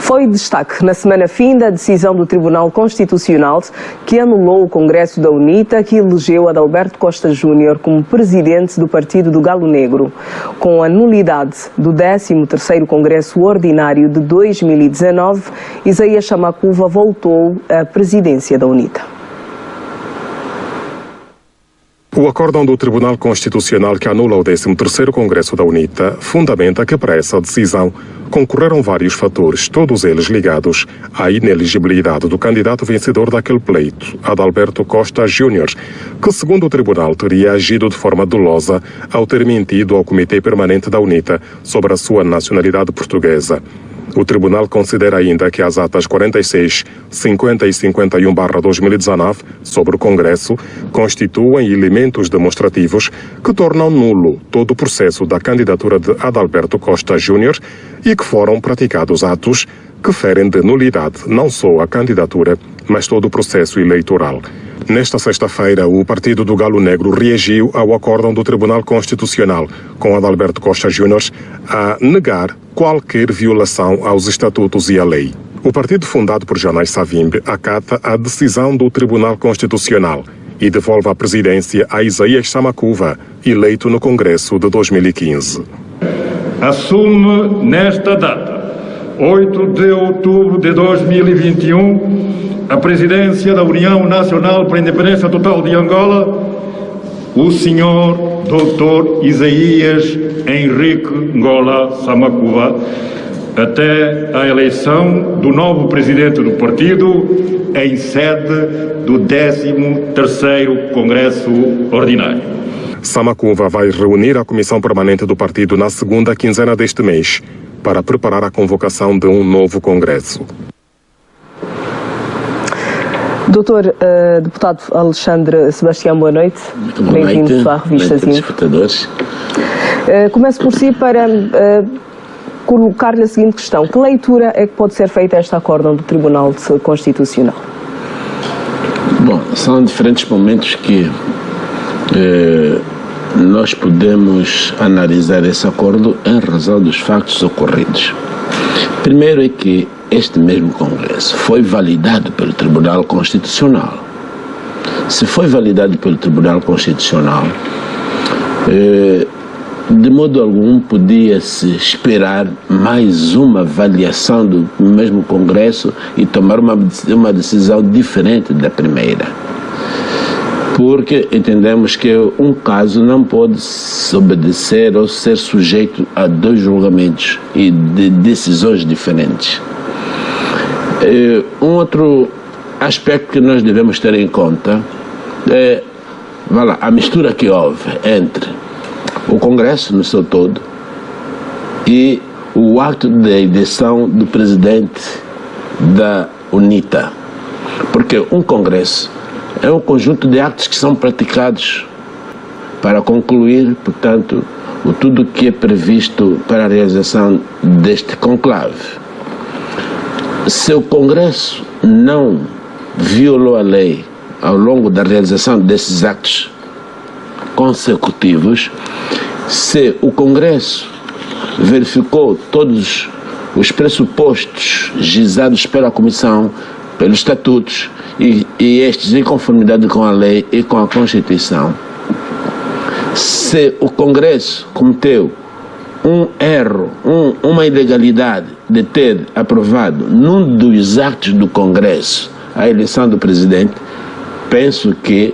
Foi destaque na semana fim da decisão do Tribunal Constitucional que anulou o Congresso da UNITA, que elegeu Adalberto Costa Júnior como presidente do Partido do Galo Negro. Com a nulidade do 13º Congresso Ordinário de 2019, Isaías Samakuva voltou à presidência da UNITA. O acórdão do Tribunal Constitucional que anula o 13º Congresso da UNITA fundamenta que para essa decisão concorreram vários fatores, todos eles ligados à ineligibilidade do candidato vencedor daquele pleito, Adalberto Costa Júnior, que segundo o Tribunal teria agido de forma dolosa ao ter mentido ao Comitê Permanente da UNITA sobre a sua nacionalidade portuguesa. O Tribunal considera ainda que as atas 46, 50 e 51/2019 sobre o Congresso constituem elementos demonstrativos que tornam nulo todo o processo da candidatura de Adalberto Costa Júnior e que foram praticados atos que ferem de nulidade não só a candidatura, mas todo o processo eleitoral. Nesta sexta-feira, o Partido do Galo Negro reagiu ao acórdão do Tribunal Constitucional, com Adalberto Costa Júnior a negar qualquer violação aos estatutos e à lei. O partido fundado por Janai Savimbi acata a decisão do Tribunal Constitucional e devolve a presidência a Isaías Samakuva, eleito no Congresso de 2015. Assume nesta data, 8 de outubro de 2021, a presidência da União Nacional para a Independência Total de Angola, o senhor Dr. Isaías Henrique Ngola Samakuva, até a eleição do novo presidente do partido em sede do 13º Congresso Ordinário. Samakuva vai reunir a Comissão Permanente do partido na segunda quinzena deste mês para preparar a convocação de um novo Congresso. Doutor Deputado Alexandre Sebastião, boa noite. Bem-vindo à Revista Espectadores. Começo por si para colocar-lhe a seguinte questão. Que leitura é que pode ser feita a este acórdão do Tribunal Constitucional? Bom, são diferentes momentos que nós podemos analisar esse acordo em razão dos factos ocorridos. Primeiro é que este mesmo Congresso foi validado pelo Tribunal Constitucional. Se foi validado pelo Tribunal Constitucional, de modo algum podia-se esperar mais uma avaliação do mesmo Congresso e tomar uma decisão diferente da primeira. Porque entendemos que um caso não pode obedecer ou ser sujeito a dois julgamentos e de decisões diferentes. Um outro aspecto que nós devemos ter em conta é a mistura que houve entre o Congresso no seu todo e o ato de eleição do presidente da UNITA. Porque um Congresso é um conjunto de atos que são praticados para concluir, portanto, tudo o que é previsto para a realização deste conclave. Se o Congresso não violou a lei ao longo da realização desses atos consecutivos, se o Congresso verificou todos os pressupostos gizados pela Comissão, pelos estatutos, e estes em conformidade com a lei e com a Constituição, se o Congresso cometeu um erro, uma ilegalidade de ter aprovado num dos atos do Congresso a eleição do presidente, penso que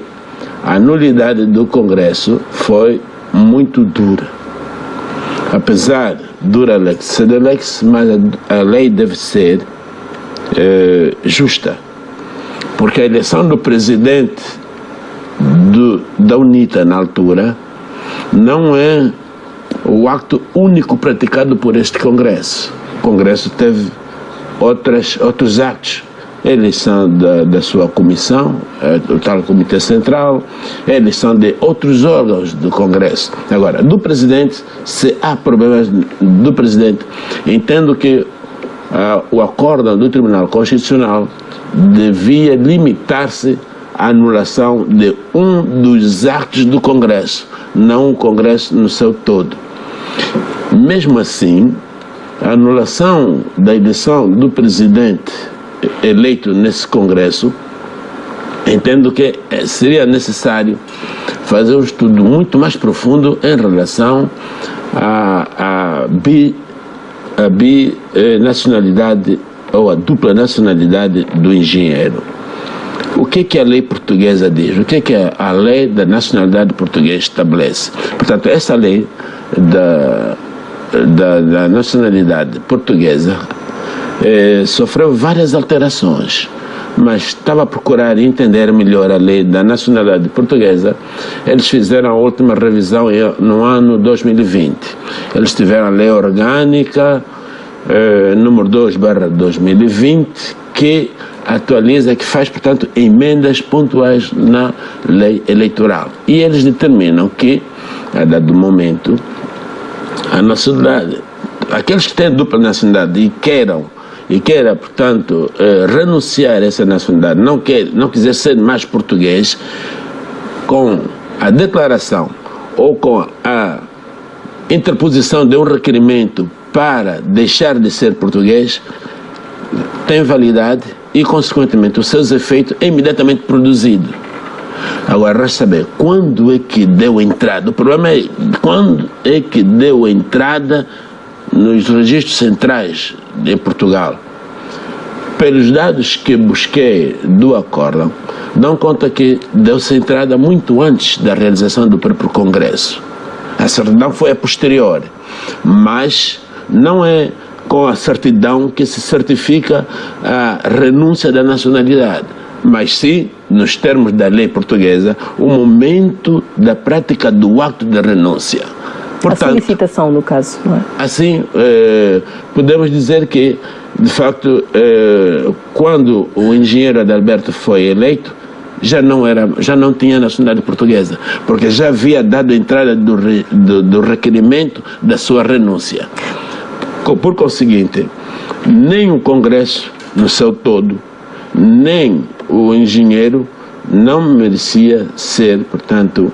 a nulidade do Congresso foi muito dura. Apesar dura lex sed lex, mas a lei deve ser justa, porque a eleição do presidente da UNITA na altura não é o acto único praticado por este Congresso. O Congresso teve outros atos. A eleição da sua comissão, o tal Comitê Central, a eleição de outros órgãos do Congresso. Agora, do presidente, se há problemas do presidente, entendo que o acórdão do Tribunal Constitucional devia limitar-se à anulação de um dos atos do Congresso, não o Congresso no seu todo. Mesmo assim, a anulação da eleição do presidente eleito nesse Congresso, entendo que seria necessário fazer um estudo muito mais profundo em relação à binacionalidade ou a dupla nacionalidade do engenheiro. O que a lei portuguesa diz? O que a lei da nacionalidade portuguesa estabelece? Portanto, essa lei da nacionalidade portuguesa sofreu várias alterações, mas estava a procurar entender melhor a lei da nacionalidade portuguesa. Eles fizeram a última revisão no ano 2020. Eles tiveram a lei orgânica número 2/2020, que atualiza, que faz, portanto, emendas pontuais na lei eleitoral. E eles determinam que, a dado momento, a nacionalidade, aqueles que têm dupla nacionalidade e queiram, portanto, renunciar a essa nacionalidade, não quiser ser mais português, com a declaração ou com a interposição de um requerimento para deixar de ser português, tem validade e, consequentemente, os seus efeitos é imediatamente produzido. Agora, resta saber quando é que deu entrada. O problema é quando é que deu entrada nos registros centrais de Portugal. Pelos dados que busquei do acórdão, dão conta que deu-se entrada muito antes da realização do próprio Congresso. A certidão foi a posterior, mas não é com a certidão que se certifica a renúncia da nacionalidade, mas sim, nos termos da lei portuguesa, o momento da prática do ato de renúncia. Portanto, a solicitação, no caso, não é? Assim, podemos dizer que, de facto, quando o engenheiro Adalberto foi eleito, já não tinha nacionalidade portuguesa, porque já havia dado entrada do requerimento da sua renúncia. Por conseguinte, nem o Congresso no seu todo, nem o engenheiro não merecia ser, portanto,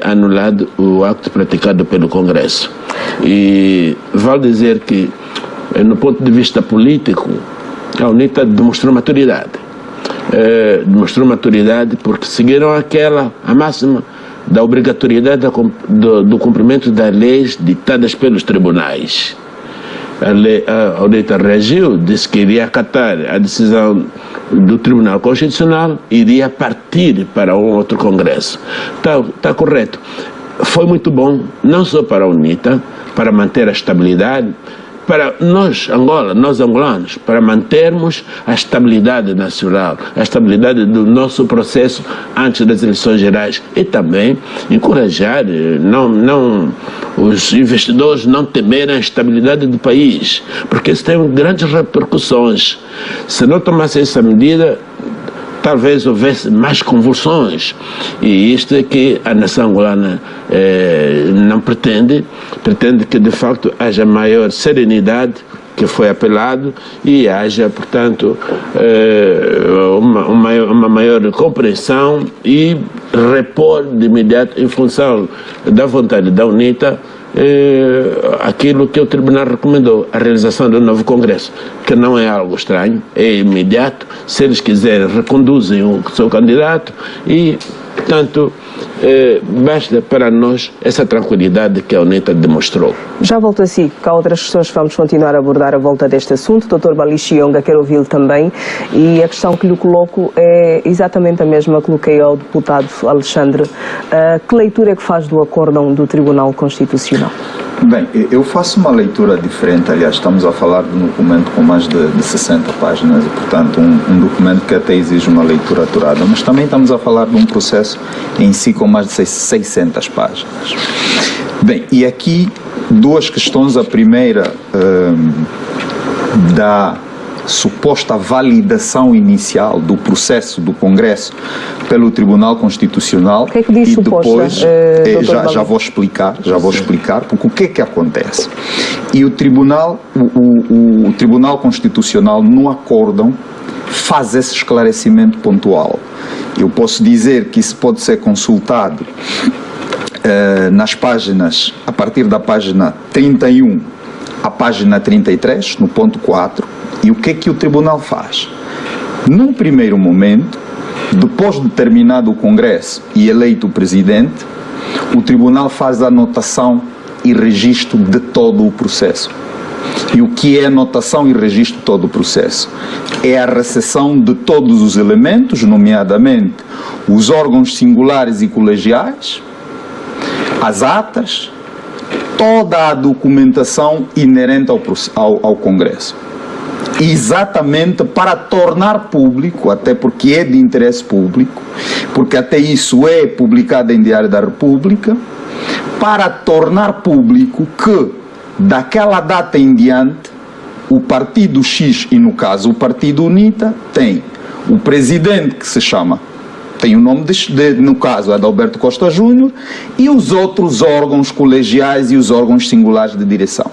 anulado o acto praticado pelo Congresso. E vale dizer que, no ponto de vista político, a UNITA demonstrou maturidade. Demonstrou maturidade porque seguiram a máxima da obrigatoriedade do cumprimento das leis ditadas pelos tribunais. A UNITA reagiu, disse que iria acatar a decisão do Tribunal Constitucional, iria partir para um outro Congresso. Está correto. Foi muito bom, não só para a UNITA, para manter a estabilidade, para nós angolanos, para mantermos a estabilidade nacional, a estabilidade do nosso processo antes das eleições gerais, e também encorajar os investidores não temerem a estabilidade do país, porque isso tem grandes repercussões. Se não tomassem essa medida, talvez houvesse mais convulsões, e isto é que a nação angolana não pretende que de facto haja maior serenidade, que foi apelado, e haja, portanto, uma maior compreensão e repor de imediato, em função da vontade da UNITA, aquilo que o Tribunal recomendou, a realização do novo Congresso, que não é algo estranho, é imediato. Se eles quiserem, reconduzem o seu candidato e, portanto, basta para nós essa tranquilidade que a UNITA demonstrou. Já volto a si, que há outras questões que vamos continuar a abordar à volta deste assunto. Dr. Balixionga, quero ouvi-lo também, e a questão que lhe coloco é exatamente a mesma que coloquei ao deputado Alexandre. Que leitura é que faz do acórdão do Tribunal Constitucional? Bem, eu faço uma leitura diferente. Aliás, estamos a falar de um documento com mais de 60 páginas e, portanto, um documento que até exige uma leitura aturada, mas também estamos a falar de um processo em si com mais de 600 páginas. Bem, e aqui duas questões. A primeira da suposta validação inicial do processo do Congresso pelo Tribunal Constitucional. O que é que diz e suposta, depois já vou explicar, porque o que é que acontece? E o Tribunal Constitucional, no acórdão, faz esse esclarecimento pontual. Eu posso dizer que isso pode ser consultado nas páginas, a partir da página 31 à página 33, no ponto 4, e o que o Tribunal faz? Num primeiro momento, depois de terminado o Congresso e eleito o Presidente, o Tribunal faz a anotação e registro de todo o processo. E o que é anotação e registro de todo o processo? É a recepção de todos os elementos, nomeadamente os órgãos singulares e colegiais, as atas, toda a documentação inerente ao Congresso. Exatamente para tornar público, até porque é de interesse público, porque até isso é publicado em Diário da República, para tornar público que daquela data em diante o Partido X, e no caso o Partido UNITA, tem o presidente que se chama, tem o nome no caso Adalberto Costa Júnior, e os outros órgãos colegiais e os órgãos singulares de direção.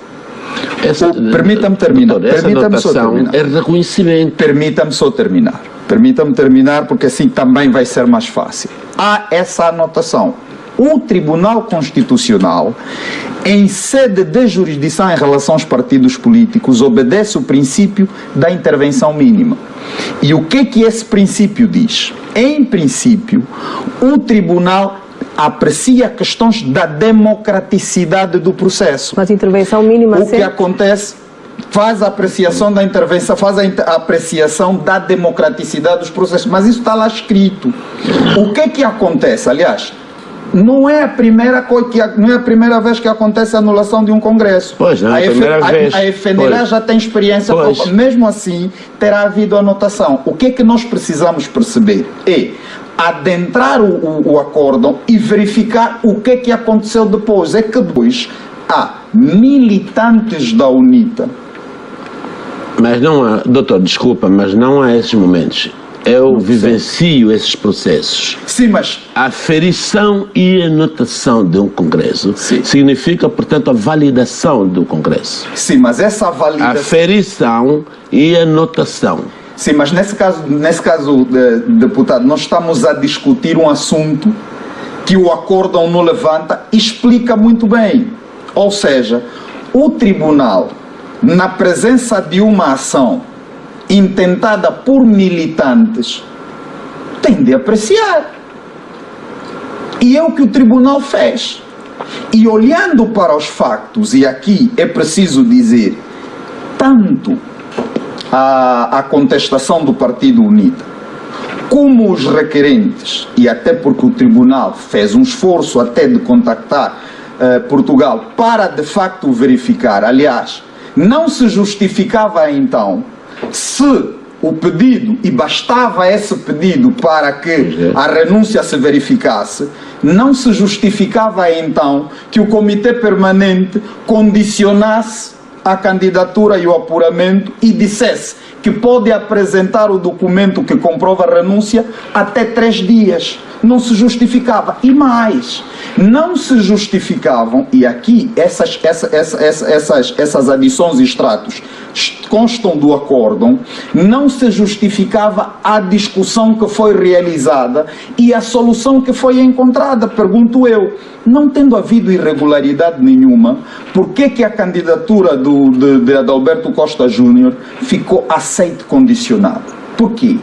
Permita-me terminar. Permita-me só terminar. É reconhecimento. Permita-me só terminar. Permita-me terminar, porque assim também vai ser mais fácil. Há essa anotação. O Tribunal Constitucional, em sede de jurisdição em relação aos partidos políticos, obedece o princípio da intervenção mínima. E o que esse princípio diz? Em princípio, o Tribunal aprecia questões da democraticidade do processo. Mas intervenção mínima... O que acontece, faz a apreciação da intervenção, faz a apreciação da democraticidade dos processos, mas isso está lá escrito. O que acontece? Aliás, não é a primeira vez que acontece a anulação de um Congresso. Pois, não é a primeira vez. A FNLA já tem experiência, mesmo assim terá havido anotação. O que nós precisamos perceber é adentrar o acórdão e verificar o que aconteceu depois. É que depois há militantes da UNITA. Mas não há, doutor, desculpa, mas não há esses momentos. Eu vivencio esses processos. Sim, mas... A aferição e anotação de um Congresso significa, portanto, a validação do Congresso. Sim, mas essa validação... Aferição e anotação. Sim, mas nesse caso, deputado, nós estamos a discutir um assunto que o acórdão não levanta e explica muito bem. Ou seja, o Tribunal, na presença de uma ação intentada por militantes, tem de apreciar. E é o que o Tribunal fez. E olhando para os factos, e aqui é preciso dizer, tanto a contestação do Partido UNITA, como os requerentes, e até porque o Tribunal fez um esforço até de contactar Portugal para de facto verificar, aliás, não se justificava então se o pedido, e bastava esse pedido para que a renúncia se verificasse, não se justificava então que o Comitê Permanente condicionasse a candidatura e o apuramento e dissesse que pode apresentar o documento que comprova a renúncia até 3 dias. Não se justificava. E mais, não se justificavam, e aqui essas adições e extratos constam do acórdão, não se justificava a discussão que foi realizada e a solução que foi encontrada. Pergunto eu, não tendo havido irregularidade nenhuma, por que a candidatura de Adalberto Costa Júnior ficou aceite condicionada? Por quê?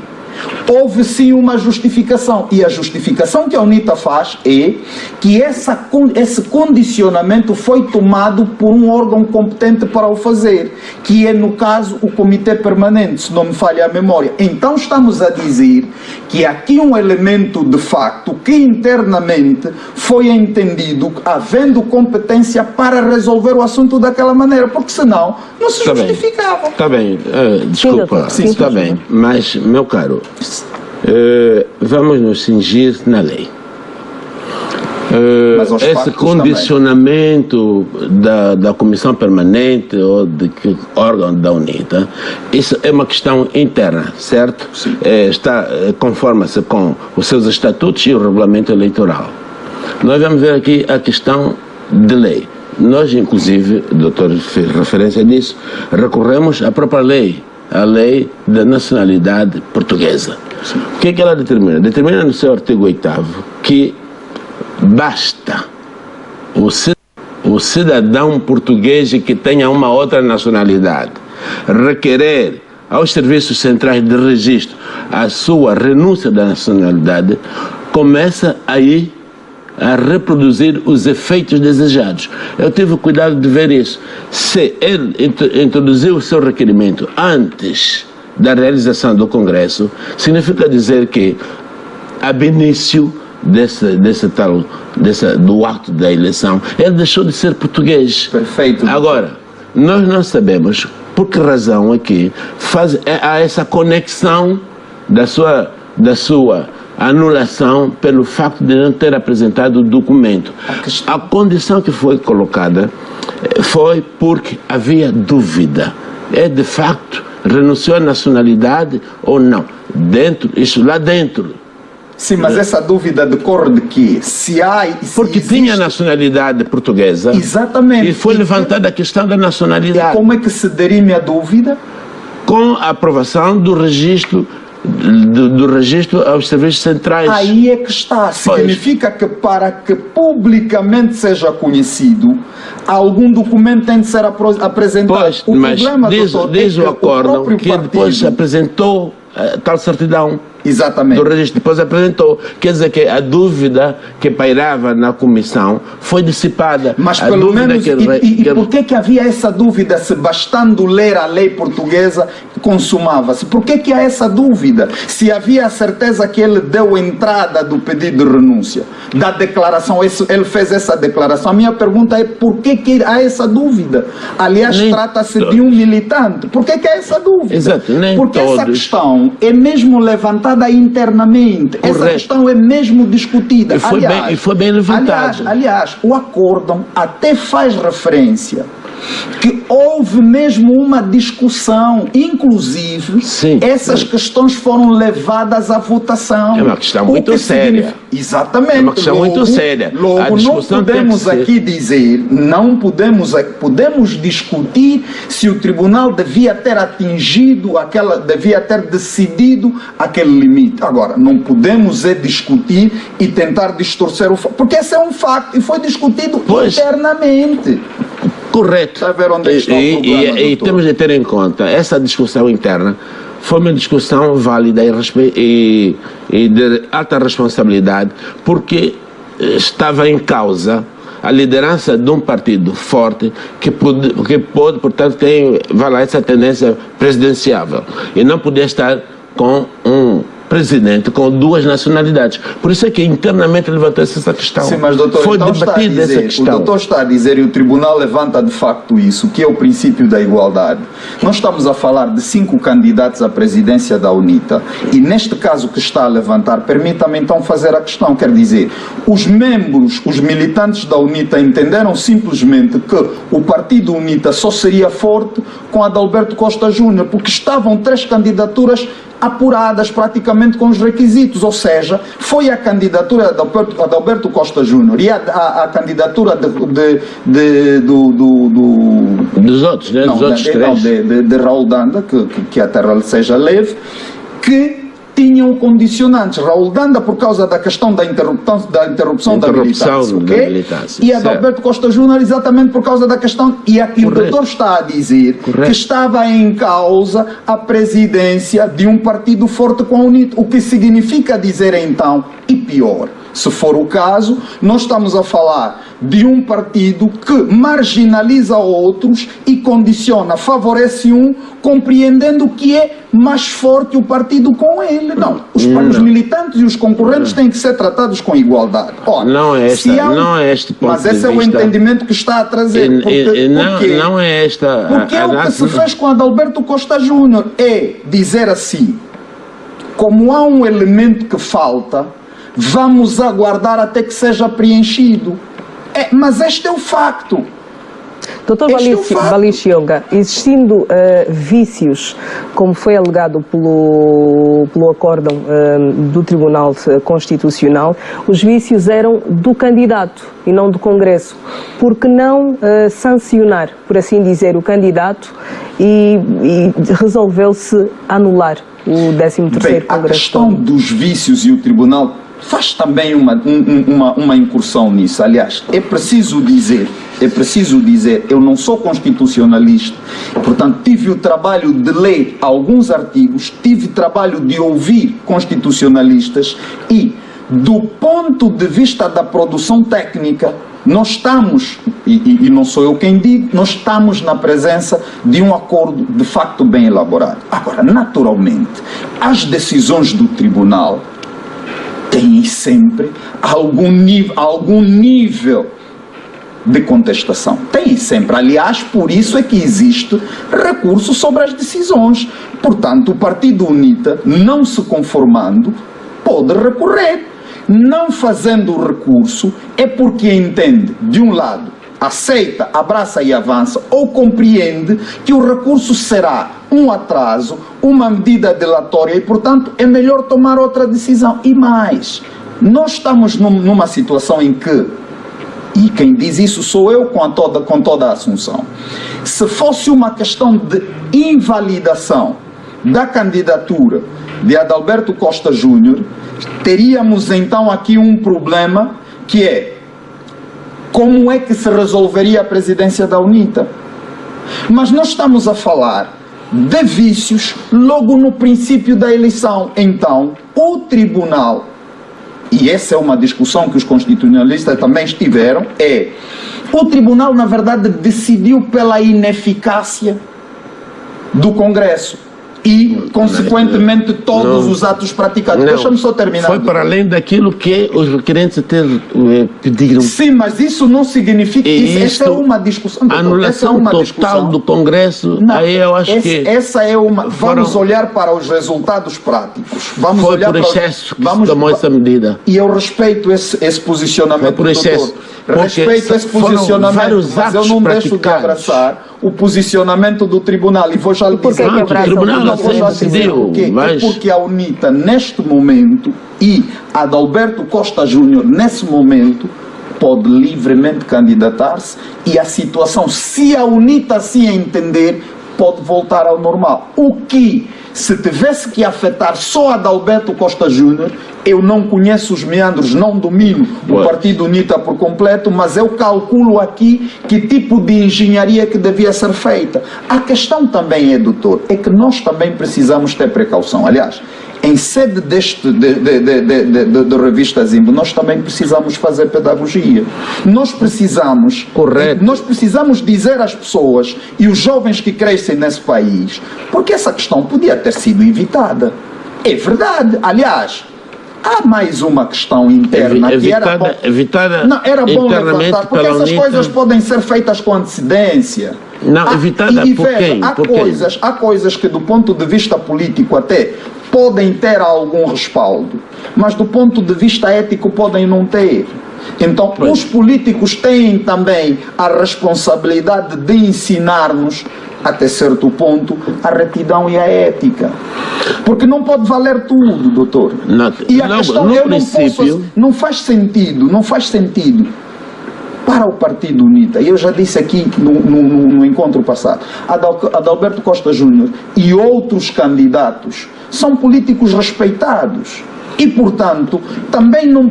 Houve sim uma justificação, e a justificação que a UNITA faz é que esse condicionamento foi tomado por um órgão competente para o fazer, que é no caso o Comitê Permanente, se não me falha a memória. Então estamos a dizer que aqui um elemento de facto que internamente foi entendido havendo competência para resolver o assunto daquela maneira, porque senão não se justificava. Está bem, desculpa, está bem, mas meu caro, vamos nos cingir na lei. Esse condicionamento da Comissão Permanente ou de que órgão da UNITA, isso é uma questão interna, certo? Conforma-se com os seus estatutos e o regulamento eleitoral. Nós vamos ver aqui a questão de lei. Nós, inclusive, o doutor fez referência disso, recorremos à própria lei, a lei da nacionalidade portuguesa. Sim. O que ela determina? Determina no seu artigo 8º que basta o cidadão o cidadão português que tenha uma outra nacionalidade requerer aos serviços centrais de registro a sua renúncia da nacionalidade, começa aí a reproduzir os efeitos desejados. Eu tive cuidado de ver isso. Se ele introduziu o seu requerimento antes da realização do Congresso, significa dizer que, ab início do ato da eleição, ele deixou de ser português. Perfeito. Agora, nós não sabemos por que razão aqui há essa conexão da sua anulação pelo facto de não ter apresentado o documento. A condição que foi colocada foi porque havia dúvida. É de facto renunciou à nacionalidade ou não? Lá dentro. Sim, mas essa dúvida decorre de quê? Porque tinha nacionalidade portuguesa. Exatamente. E foi levantada a questão da nacionalidade. E como é que se dirime a dúvida? Com a aprovação do registro aos serviços centrais. Aí é que está. Significa que para que publicamente seja conhecido, algum documento tem de ser apresentado. Pois, mas diz o acórdão que depois apresentou tal certidão. Exatamente. Do registro, depois apresentou. Quer dizer que a dúvida que pairava na comissão foi dissipada. Mas pelo menos, por que havia essa dúvida se bastando ler a lei portuguesa consumava-se? Por que há essa dúvida? Se havia a certeza que ele deu entrada do pedido de renúncia, da declaração, ele fez essa declaração. A minha pergunta é por que há essa dúvida? Aliás, trata-se de um militante. Por que há essa dúvida? Exato, porque essa questão é mesmo levantada internamente. Correto. Essa questão é mesmo discutida. E foi bem levantado. Aliás, o acórdão até faz referência que houve mesmo uma discussão, inclusive essas questões foram levadas à votação. É uma questão muito séria. Exatamente. É uma questão muito séria. Logo, não podemos aqui dizer, podemos discutir se o tribunal devia ter devia ter decidido aquele limite. Agora, não podemos discutir e tentar distorcer o facto, porque esse é um facto e foi discutido internamente. Correto. Está a ver onde está o problema, e temos de ter em conta, essa discussão interna foi uma discussão válida e de alta responsabilidade, porque estava em causa a liderança de um partido forte que pode, portanto, tem essa tendência presidenciável e não podia estar com um presidente com duas nacionalidades. Por isso é que internamente levantou-se essa questão. Sim, mas doutor, foi então debatida essa questão. O doutor está a dizer, e o tribunal levanta de facto isso, que é o princípio da igualdade. Nós estamos a falar de 5 candidatos à presidência da UNITA e neste caso que está a levantar, permita-me então fazer a questão, quer dizer, os militantes da UNITA entenderam simplesmente que o partido UNITA só seria forte com a de Alberto Costa Júnior, porque estavam 3 candidaturas apuradas praticamente com os requisitos, ou seja, foi a candidatura de Alberto Costa Júnior e a candidatura dos outros, né? Dos outros três. De Raul Danda, que a terra lhe seja leve, que tinham condicionantes. Raul Danda por causa da questão da interrupção da militância, okay? E a de Alberto Costa Júnior exatamente por causa da questão, e aqui o doutor está a dizer que estava em causa a presidência de um partido forte com a UNITA, o que significa dizer então, e pior, se for o caso, nós estamos a falar de um partido que marginaliza outros e condiciona, favorece um, compreendendo que é mais forte o partido com ele. Não, os militantes e os concorrentes têm que ser tratados com igualdade. Ora, não é este ponto mas esse é o entendimento que está a trazer. Não é esta... Porque o que se fez com a de Alberto Costa Júnior é dizer assim, como há um elemento que falta, vamos aguardar até que seja preenchido. Mas este é o facto. Dr. Balixionga, existindo vícios, como foi alegado pelo acórdão do Tribunal Constitucional, os vícios eram do candidato e não do Congresso. Por que não sancionar, por assim dizer, o candidato e resolveu-se anular o 13º Congresso? A questão dos vícios e o Tribunal faz também uma incursão nisso. Aliás, é preciso dizer é preciso dizer, eu não sou constitucionalista, portanto tive o trabalho de ler alguns artigos, tive trabalho de ouvir constitucionalistas e, do ponto de vista da produção técnica, nós estamos, e não sou eu quem digo, nós estamos na presença de um acordo de facto bem elaborado. Agora, naturalmente, as decisões do tribunal têm sempre algum nível de contestação. Tem sempre. Aliás, por isso é que existe recurso sobre as decisões. Portanto, o Partido UNITA, não se conformando, pode recorrer. Não fazendo o recurso é porque entende, de um lado, aceita, abraça e avança, ou compreende que o recurso será um atraso, uma medida delatória e, portanto, é melhor tomar outra decisão. E mais, nós estamos numa situação em que, e quem diz isso sou eu com toda a assunção, se fosse uma questão de invalidação da candidatura de Adalberto Costa Júnior, teríamos então aqui um problema que é como é que se resolveria a presidência da UNITA. Mas nós estamos a falar de vícios logo no princípio da eleição. Então, o tribunal, e essa é uma discussão que os constitucionalistas também tiveram, o tribunal na verdade decidiu pela ineficácia do Congresso e, consequentemente, todos os atos praticados. Deixa-me só terminar. Foi para além daquilo que os requerentes pediram. Sim, mas isso não significa... Essa é uma discussão. A anulação total do Congresso, não, aí eu acho que... Essa é uma... Vamos olhar para os resultados práticos. Vamos foi olhar por excesso que se tomou essa medida. E eu respeito esse posicionamento. Foi por excesso. Respeito esse posicionamento, mas eu não deixo de abraçar o posicionamento do tribunal. E vou já lhe dizer... O tribunal decidiu, mas... É porque a UNITA, neste momento, e Adalberto Costa Júnior, nesse momento, pode livremente candidatar-se e a situação, se a UNITA assim entender, pode voltar ao normal. O que, se tivesse que afetar só Adalberto Costa Júnior, eu não conheço os meandros, não domino o Partido UNITA por completo, mas eu calculo aqui que tipo de engenharia que devia ser feita. A questão também é, doutor, é que nós também precisamos ter precaução. Aliás, em sede de revista Zimbo, nós também precisamos fazer pedagogia. Nós precisamos dizer às pessoas e os jovens que crescem nesse país, porque essa questão podia ter sido evitada. É verdade. Aliás, há mais uma questão interna que era bom levantar, porque essas coisas podem ser feitas com antecedência. Não, evitada por quem? Há coisas que do ponto de vista político até podem ter algum respaldo, mas do ponto de vista ético podem não ter. Então, os políticos têm também a responsabilidade de ensinar-nos, até certo ponto, a retidão e a ética. Porque não pode valer tudo, doutor. E a questão, não faz sentido para o Partido UNITA, e eu já disse aqui no encontro passado, Adalberto Costa Júnior e outros candidatos são políticos respeitados. E, portanto, também não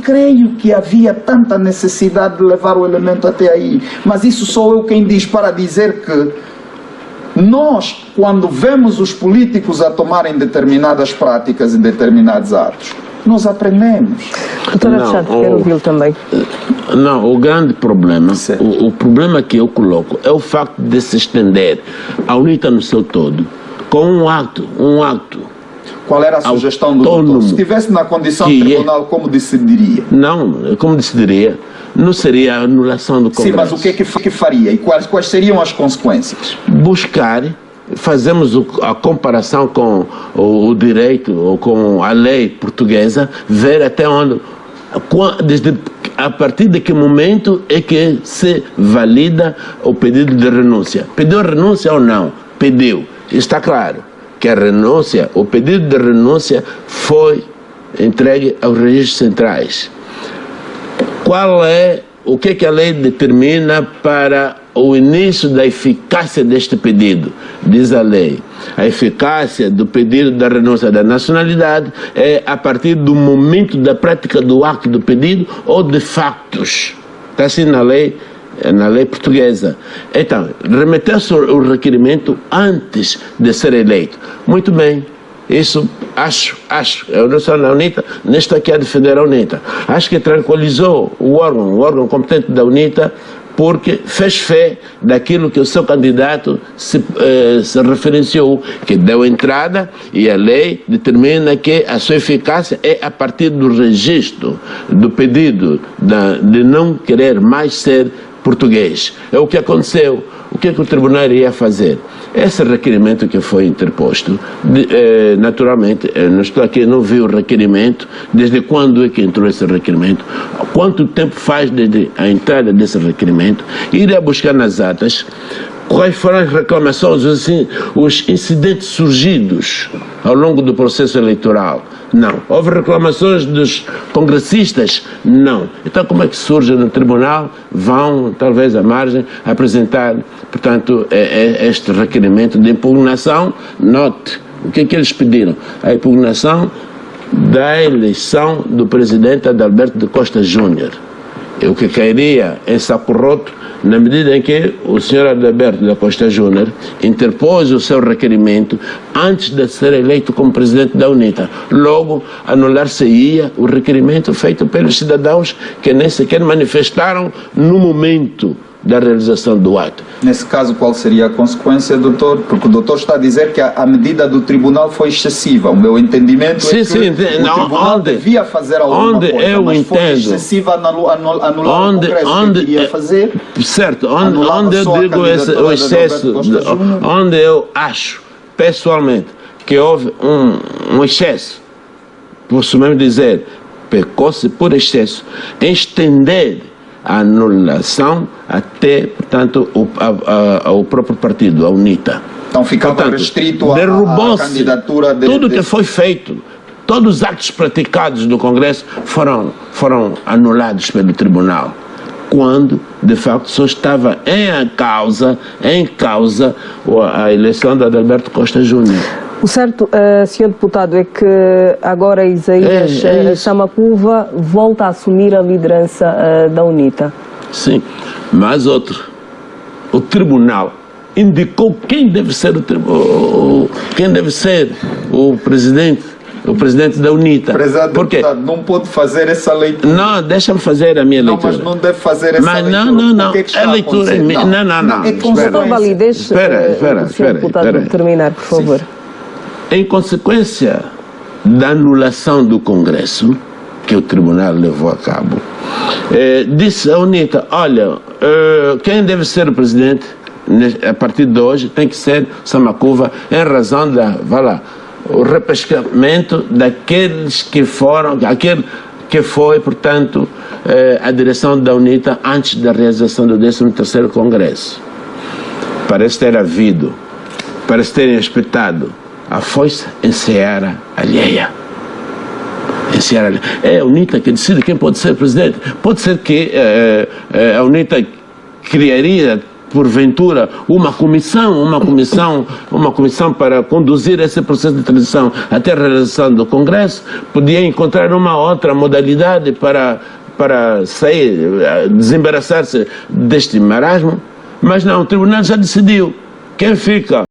creio que havia tanta necessidade de levar o elemento até aí. Mas isso sou eu quem diz, para dizer que nós, quando vemos os políticos a tomarem determinadas práticas e determinados atos, nós aprendemos. Doutor Alexandre, quero ouvi-lo também. Não, o grande problema, o problema que eu coloco é o facto de se estender a UNITA no seu todo com um ato. Qual era a sugestão do doutor? Se estivesse na condição tribunal, como decidiria? Não, como decidiria? Não seria a anulação do Congresso. Sim, mas o que é que faria? E quais seriam as consequências? Fazemos a comparação com o direito ou com a lei portuguesa, ver até onde, a partir de que momento é que se valida o pedido de renúncia. Pediu renúncia ou não? Pediu. Está claro que a renúncia, o pedido de renúncia foi entregue aos registros centrais. O que a lei determina para o início da eficácia deste pedido? Diz a lei, a eficácia do pedido da renúncia da nacionalidade é a partir do momento da prática do ato do pedido ou de factos Está assim na lei portuguesa. Então, remeteu-se o requerimento antes de ser eleito. Muito bem. Isso, acho, eu não sou na UNITA, nem estou aqui a defender a UNITA. Acho que tranquilizou o órgão competente da UNITA, porque fez fé daquilo que o seu candidato se referenciou, que deu entrada, e a lei determina que a sua eficácia é a partir do registro do pedido de não querer mais ser português. É o que aconteceu. O que é que o tribunal iria fazer? Esse requerimento que foi interposto, naturalmente, não estou aqui, não vi o requerimento, desde quando é que entrou esse requerimento, quanto tempo faz desde a entrada desse requerimento, iria buscar nas atas quais foram as reclamações, os incidentes surgidos ao longo do processo eleitoral. Não. Houve reclamações dos congressistas? Não. Então como é que surge no tribunal? Vão, talvez à margem, apresentar, portanto, este requerimento de impugnação. Note, o que é que eles pediram? A impugnação da eleição do presidente Adalberto de Costa Júnior. O que cairia em saco roto na medida em que o senhor Adalberto da Costa Júnior interpôs o seu requerimento antes de ser eleito como presidente da UNITA. Logo, anular-se-ia o requerimento feito pelos cidadãos que nem sequer manifestaram no momento da realização do ato. Nesse caso, qual seria a consequência, doutor? Porque o doutor está a dizer que a medida do tribunal foi excessiva. O meu entendimento é que o tribunal devia fazer alguma coisa, mas foi excessiva anular o Congresso que queria fazer. Certo, onde eu digo o excesso, onde eu acho, pessoalmente, que houve um excesso, posso mesmo dizer, pecou-se por excesso, em estender a anulação até, portanto, o próprio partido, a UNITA. Então ficava restrito à candidatura tudo que foi feito, todos os atos praticados do Congresso foram anulados pelo Tribunal, quando, de facto, só estava em causa a eleição de Adalberto Costa Júnior. O certo, Sr. Deputado, é que agora Isaías Samacuva volta a assumir a liderança da UNITA. Sim, mas outro. O Tribunal indicou quem deve ser o presidente da UNITA. Prezado deputado, não pode fazer essa leitura. Não, deixa-me fazer a minha leitura. Não, mas não deve fazer essa leitura. Não. Que é que a leitura é minha. Não. É consequência. Espera, Sr. Deputado, terminar, por favor. Em consequência da anulação do Congresso, que o Tribunal levou a cabo, disse a UNITA, olha, quem deve ser o presidente a partir de hoje tem que ser Samacuva, em razão o repescamento daqueles que foi, portanto, a direção da UNITA antes da realização do 13º Congresso. Parece ter terem respeitado a foice em seara alheia. É a UNITA que decide quem pode ser presidente. Pode ser que a UNITA criaria, porventura, uma comissão para conduzir esse processo de transição até a realização do Congresso. Podia encontrar uma outra modalidade para sair, desembaraçar-se deste marasmo. Mas não, o Tribunal já decidiu. Quem fica